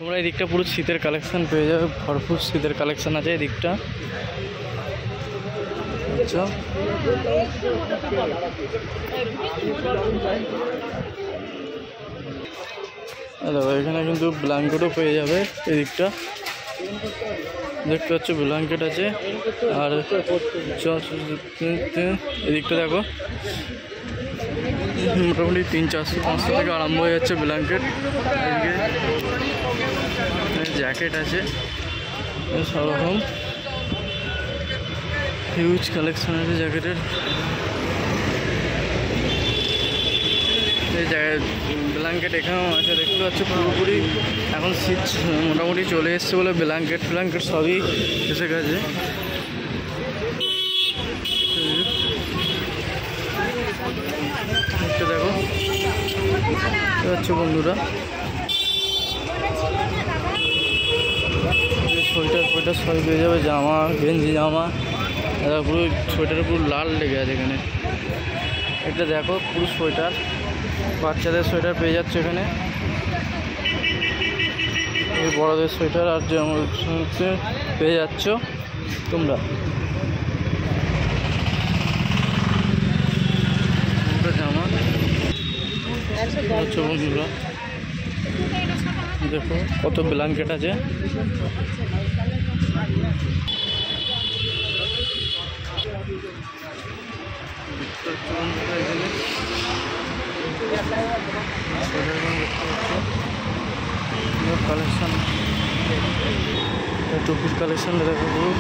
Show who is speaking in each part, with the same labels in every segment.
Speaker 1: তোমরা এই দিকটা পুরো শীতের কালেকশন পেয়ে যাবে, ভরপুর শীতের কালেকশন আছে এই দিকটা। আচ্ছা দেখো এখানে কিন্তু ব্ল্যাঙ্কেটও পেয়ে যাবে এই দিকটা, দেখতে পাচ্ছ ব্ল্যাঙ্কেট আছে। আর এদিকটা দেখো মোটামুটি 300-400 থেকে আরম্ভ হয়ে যাচ্ছে ব্ল্যাঙ্কেট। এদিকে জ্যাকেট আছে, সব রকম হিউজ কালেকশন আছে জ্যাকেটের। ব্ল্যাঙ্কেট এখানেও আছে দেখতে পাচ্ছ পুরোপুরি। এখন শীত মোটামুটি চলে এসছে বলে ব্ল্যাঙ্কেট সবই এসে গেছে। দেখো পাচ্ছ বন্ধুরা, সোয়েটার সবই পেয়ে যাবে, জামা গেঞ্জি জামা পুরো সোয়েটারের পুরো লাল লেগে আছে এখানে। এটা দেখো পুরো সোয়েটার, বাচ্চাদের সোয়েটার পেয়ে যাচ্ছে এখানে, এই বড়দের সোয়েটার আর জামা পেয়ে যাচ্ছ তোমরা। জামা বন্ধুরা দেখো কত ব্ল্যাঙ্কেট আছে। কালেকশন টুপির কালেকশন দেখো পুরো।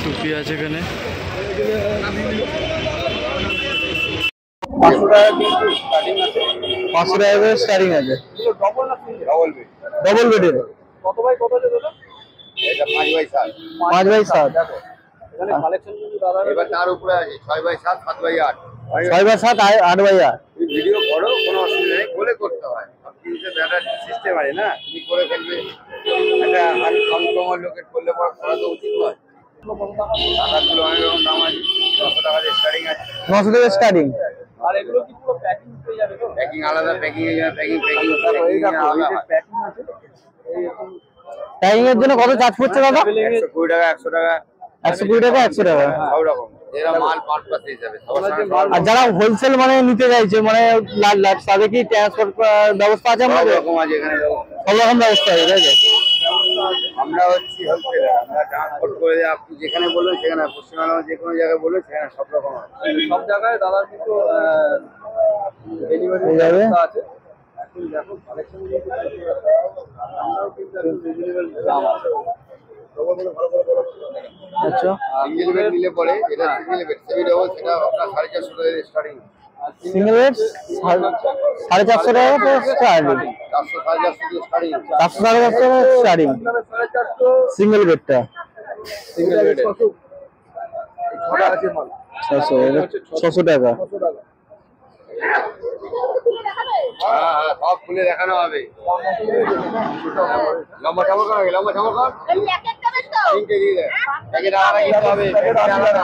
Speaker 1: টুপি আছে এখানে, 500 টাকা স্টার্টিং আছে। ডবল বেডের কত বাই কত আছে দাদা? এটা 5x7 5x7 দেখো এখানে কালেকশন কিন্তু দাদা এবার তার উপরে আছে 6x7 7x8 6x7 8x8। Video করো কোনো অসুবিধা নেই, বলে করতে হয়। আপনি ব্যাটার সিস্টেম আছে না, তুমি করে ফেলবে, এটা আনকমন লোকেট করলে পরে করা তো উচিত নয়। টাকাগুলো অনেক রকম দাম আছে, 900 টাকা দিয়ে স্টার্টিং আছে, 900 টাকা স্টার্টিং। আর এগুলো কি পুরো প্যাকিং হয়ে যাবে? তো প্যাকিং আলাদা, প্যাকিং এর জন্য প্যাকিং আলাদা প্যাকিং আছে। প্যাকিং এর জন্য কত চার্জ পড়ছে দাদা? 120 টাকা 100 টাকা 120 টাকা 100 টাকা সব রকম। এরা মাল পারপাস হিসাবে। আর যারা হোলসেল মানে নিতে চাইছে মানে তাদের কি ট্রান্সপোর্ট ব্যবস্থা আছে? আমাদের রকম আছে এখানে, সব রকম ব্যবস্থা আছে তাই তো? আমরা হচ্ছি হোলসেলার, আমরা ট্রান্সপোর্ট করে দিই। আপনি যেখানে বলবেন সেখানে, পশ্চিমবঙ্গের যে কোনো জায়গায় বলবেন সেখানে সব রকম আছে। সব জায়গায় দাদার কিন্তু ডেলিভারি ব্যবস্থা আছে। এখন দেখো কালেকশন আমরাও কিন্তু রিজনেবল দাম আছে। আচ্ছা সিঙ্গেল বেড নিলে পরে এটা সিঙ্গেল বেড সেমি ডবল সেটা আপনার 450 টাকা থেকে স্টার্টিং। সিঙ্গেল বেড 450 টাকা থেকে স্টার্টিং, 400 450 স্টার্টিং, 400 450 স্টার্টিং সিঙ্গেল বেডটা। সিঙ্গেল বেড 600 ছটা আছে মাল 600 টাকা। হ্যাঁ সব খুলে দেখানো হবে। লম্বা চামড় করা হবে, লম্বা চামড় কর তিনটে দিয়ে দেয়। প্যাকেট আলাদা কিনতে হবে, প্যাকেট আলাদা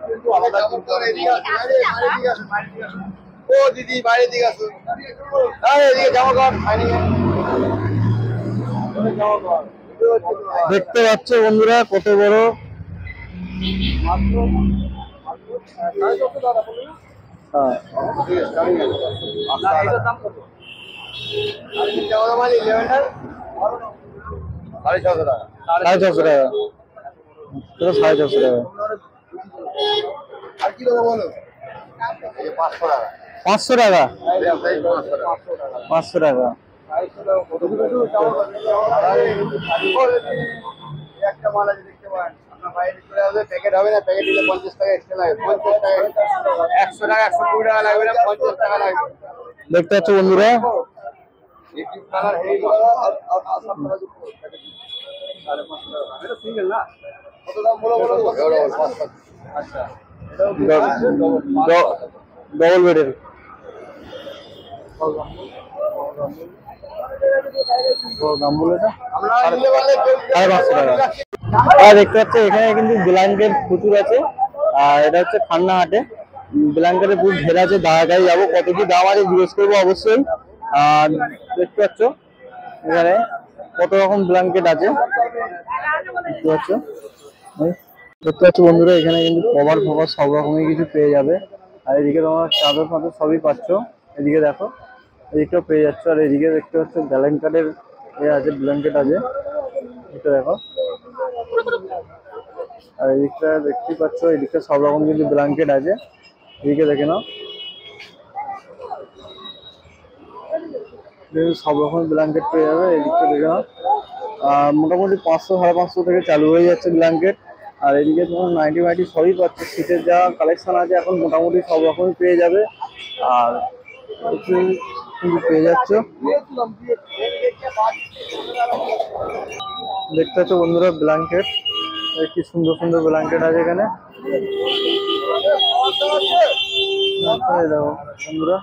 Speaker 1: কিন্তু আলাদা কিনতে হবে। ও দিদি বাইরে দিকে আসুন, আরে এদিকে জামা কর দেখতে পাচ্ছ বন্ধুরা কত বড়। সাড়ে 600 টাকা 500 টাকা। আর কি দেবো বলো? 500 টাকা 500 টাকা 500 টাকা। একটা মাল আছে দেখতে পারেন, আপনার বাইরে চলে আসবে, প্যাকেট হবে না, প্যাকেট দিলে 50 টাকা এক্সট্রা লাগবে। 50 টাকা 100 টাকা 120 টাকা লাগবে না, 50 টাকা লাগবে। দেখতে পাচ্ছ বন্ধুরা ইউটিউব কালার হেই মাল আর 7 টাকা যুক্ত প্যাকেট 550 টাকা। এটা সিঙ্গেল না, কত দাম বলো বলো? আচ্ছা এটা ডবল বেডের দেখতে পাচ্ছি এখানে কিন্তু ব্ল্যাঙ্কেট প্রচুর আছে। আর এটা হচ্ছে খান্না হাটে, ব্ল্যাঙ্কেটের পুরো ঘেরা আছে, দাঁড়ায় যাবো, কত কি দাম আছে জিজ্ঞেস করবো অবশ্যই। আর দেখতে পাচ্ছ এখানে কত রকম ব্ল্যাঙ্কেট আছে, দেখতে পাচ্ছ বন্ধুরা। এখানে কিন্তু কভার ফভার সব রকমই কিছু পেয়ে যাবে। আর এদিকে তোমার চাদর ফাদর সবই পাচ্ছ, এদিকে দেখো, এদিকটাও পেয়ে যাচ্ছ। আর এদিকে দেখতে পাচ্ছ ব্ল্যাঙ্কেটের আছে, ব্ল্যাঙ্কেট আছে, এটা দেখো। আর এদিকটা দেখতেই পাচ্ছ, এদিকটা সব রকম কিন্তু ব্ল্যাঙ্কেট আছে, এদিকে দেখে নাও, সব রকম ব্ল্যাঙ্কেট পেয়ে যাবে, এদিকটা দেখে নাও। মোটামুটি 500-550 থেকে চালু হয়ে যাচ্ছে ব্ল্যাঙ্কেট। আর এদিকে তোমার নাইটি মাইটি সবই পাচ্ছে, শীতের যা কালেকশন আছে এখন মোটামুটি সব রকমই পেয়ে যাবে। আর কিন্তু পেয়ে যাচ্ছ, দেখতে পাচ্ছ বন্ধুরা ব্ল্যাঙ্কেট, কি সুন্দর সুন্দর ব্ল্যাঙ্কেট আছে এখানে, দেখো বন্ধুরা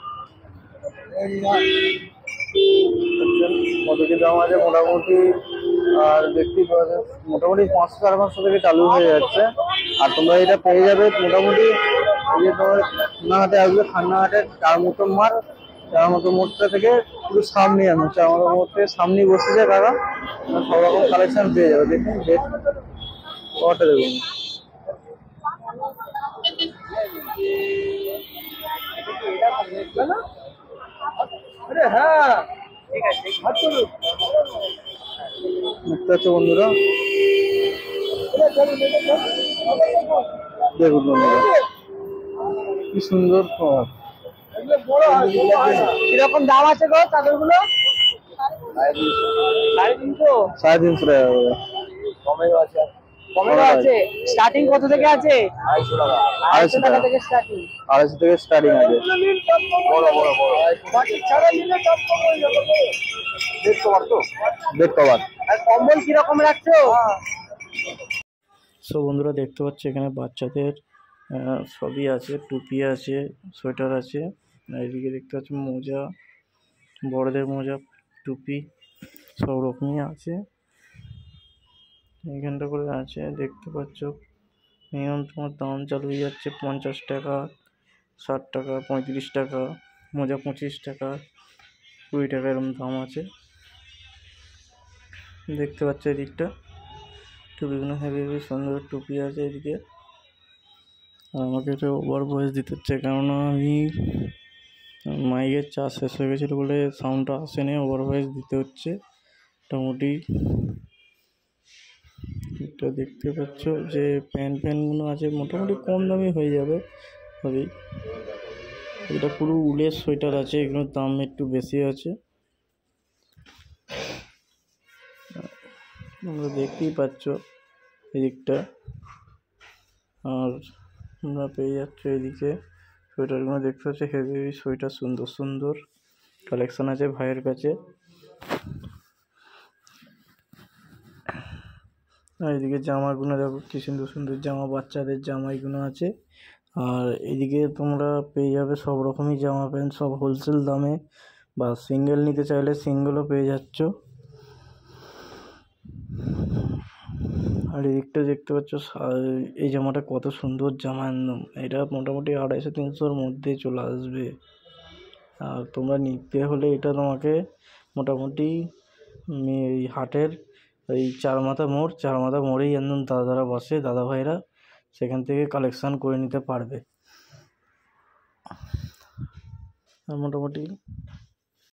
Speaker 1: কত কি দাম আছে মোটামুটি। আর দেখতেই পাওয়া যায় মোটামুটি 500-550 থেকে চালু হয়ে যাচ্ছে। আর তোমরা এটা পেয়ে যাবে মোটামুটি যে তোমার খান্না হাটে আসবে, খান্না হাটের 4 মতো মার, 4 মতো মোড়টা থেকে পুরো সামনে আনো, 4 মতো মোড় থেকে সামনেই বসে যায় দাদা, সব রকম কালেকশন পেয়ে যাবে। দেখুন ডেট কটা দেখুন, হ্যাঁ দেখতে পাচ্ছ বন্ধুরা, দেখুন বন্ধুরা কি সুন্দর খাবার। কিরকম দাম আছে গো চাদর গুলো? 350 টাকা। কমেও আছে, কমেও আছে। স্টার্টিং কত থেকে আছে? 250 টাকা থেকে স্টার্টিং। 250 থেকে স্টার্টিং আছে। বড় বড় বড় বাকি ছাড়া নিলে সব কম হয়ে যাবে। বেড কভার তো, বেড কভার। আর কম্বল কি রকম রাখছো? সো বন্ধুরা দেখতে পাচ্ছ এখানে বাচ্চাদের সবই আছে, টুপি আছে, সোয়েটার আছে। এদিকে দেখতে পাচ্ছ মোজা, বড়দের মোজা, টুপি সব রকমই আছে এখানটা করে আছে। দেখতে পাচ্ছ মিনিমাম তোমার দাম চালু হয়ে যাচ্ছে 50 টাকা, 60 টাকা, 35 টাকা, মোজা 25 টাকা, 20 টাকা এরকম দাম আছে। দেখতে পাচ্ছ এদিকটা টুপিগুলো হেভি হেভি সুন্দর টুপি আছে এদিকে। আর আমাকে এটা ওভার ভয়েস দিতে হচ্ছে, কেননা আমি মাইকের চার্জ শেষ হয়ে গেছিলো বলে সাউন্ডটা আসেনি, ওভার ভয়েস দিতে হচ্ছে মোটামুটি। এটা দেখতে পাচ্ছ যে প্যান্টগুলো আছে মোটামুটি কম দামে হয়ে যাবে সবই। এটা পুরো উলের সোয়েটার আছে, এগুলোর দাম একটু বেশি আছে, তোমরা দেখতেই পাচ্ছ এদিকটা। আর তোমরা পেয়ে যাচ্ছ এদিকে সোয়েটারগুলো, দেখতে পাচ্ছ হেভি হেভি সোয়েটার, সুন্দর সুন্দর কালেকশন আছে ভাইয়ের কাছে। আর এদিকে জামাগুলো দেখো কি সুন্দর সুন্দর জামা, বাচ্চাদের জামাইগুলো আছে। আর এদিকে তোমরা পেয়ে যাবে সব রকমই জামা প্যান্ট, সব হোলসেল দামে, বা সিঙ্গেল নিতে চাইলে সিঙ্গেলও পেয়ে যাচ্ছ। আর এদিকটা দেখতে পাচ্ছ এই জামাটা কত সুন্দর জামা, একদম এটা মোটামুটি 250-300-র মধ্যে চলে আসবে। আর তোমরা নিতে হলে এটা তোমাকে মোটামুটি এই হাটের এই 4 মাথা মোড়েই একদম দাদারা বসে, দাদা ভাইরা, সেখান থেকে কালেকশান করে নিতে পারবে। আর মোটামুটি